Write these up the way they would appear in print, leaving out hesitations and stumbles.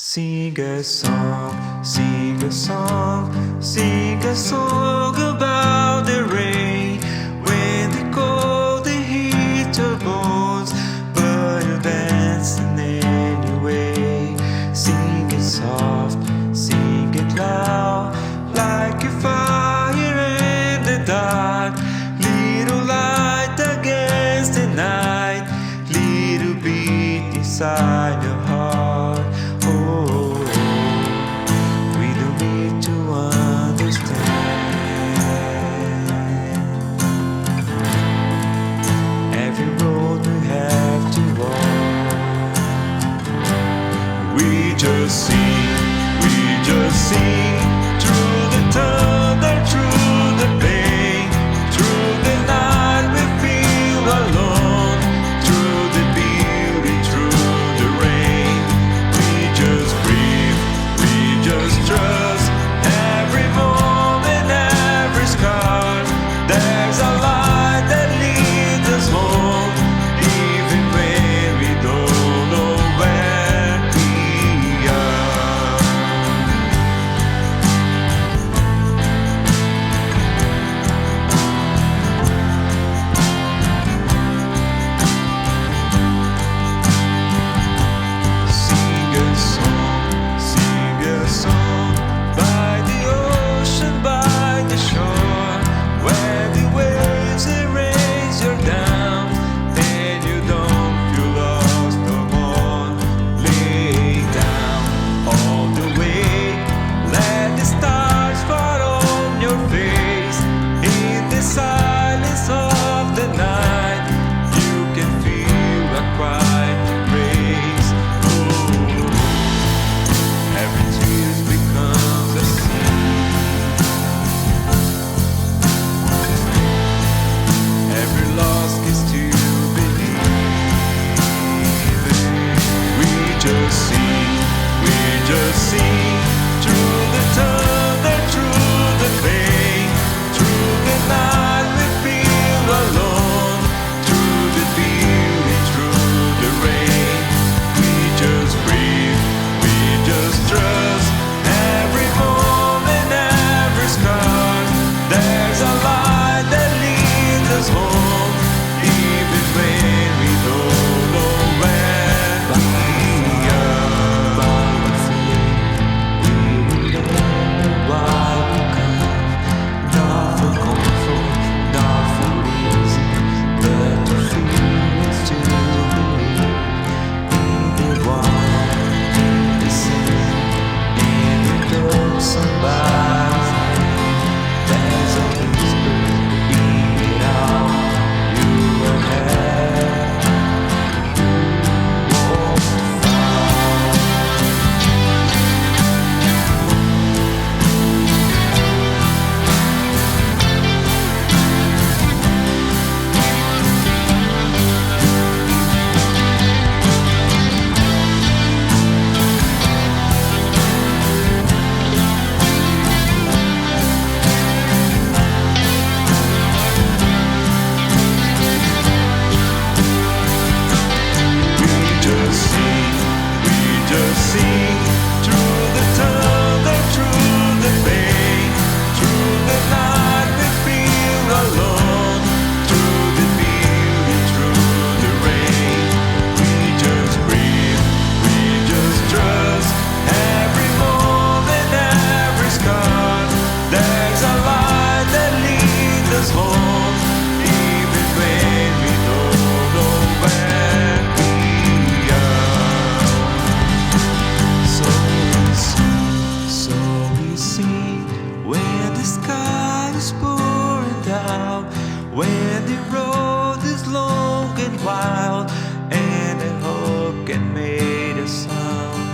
Sing a song, sing a song, sing a song about the rain. When the cold they hit your bones, but you're dancing anyway. Sing it soft, sing it loud, like a fire in the dark. Little light against the night, little beat inside your heart. We don't need to understand. Every road we have to walk. We just sing through the thunder, through the pain, through the night we feel alone, through the beauty, through the rain. We just breathe, we just trust every moment, every scar. There's a light that leads us home, even when we don't know where we are. Sing a song by the ocean, by the shore, where the waves erase your down, and you don't feel lost no more. Lay down all the way, let the stars fall on your face. In the silence of the night, you can feel a quiet race. Every tear becomes a seed. Every loss gets to believe. We just sing through the thunder, through the pain, through the night we feel alone, through the beauty, through the rain. We just breathe, we just trust every moment, every scar. There's a light that leads us home, even when we don't know where we are. We will learn why we come, not for comfort, not for reason, but to feel is to believe in the one, in the same, in the door somebody's name. There's a whisper in it all. You will have, you won't fall. We just sing through the thunder, through the pain, through the night we feel alone, through the beauty, through the rain. We just breathe, we just trust every moment, every scar. There's a light that leads us home, even when we don't know where we are. So we sing when the sky is pouring down, when the road is long and wild, and the hope can make a sound.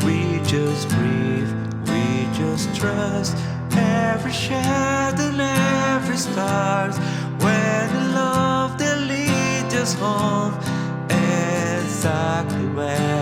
We just breathe, we just trust every shadow and every stars, when the love that leads us home, exactly where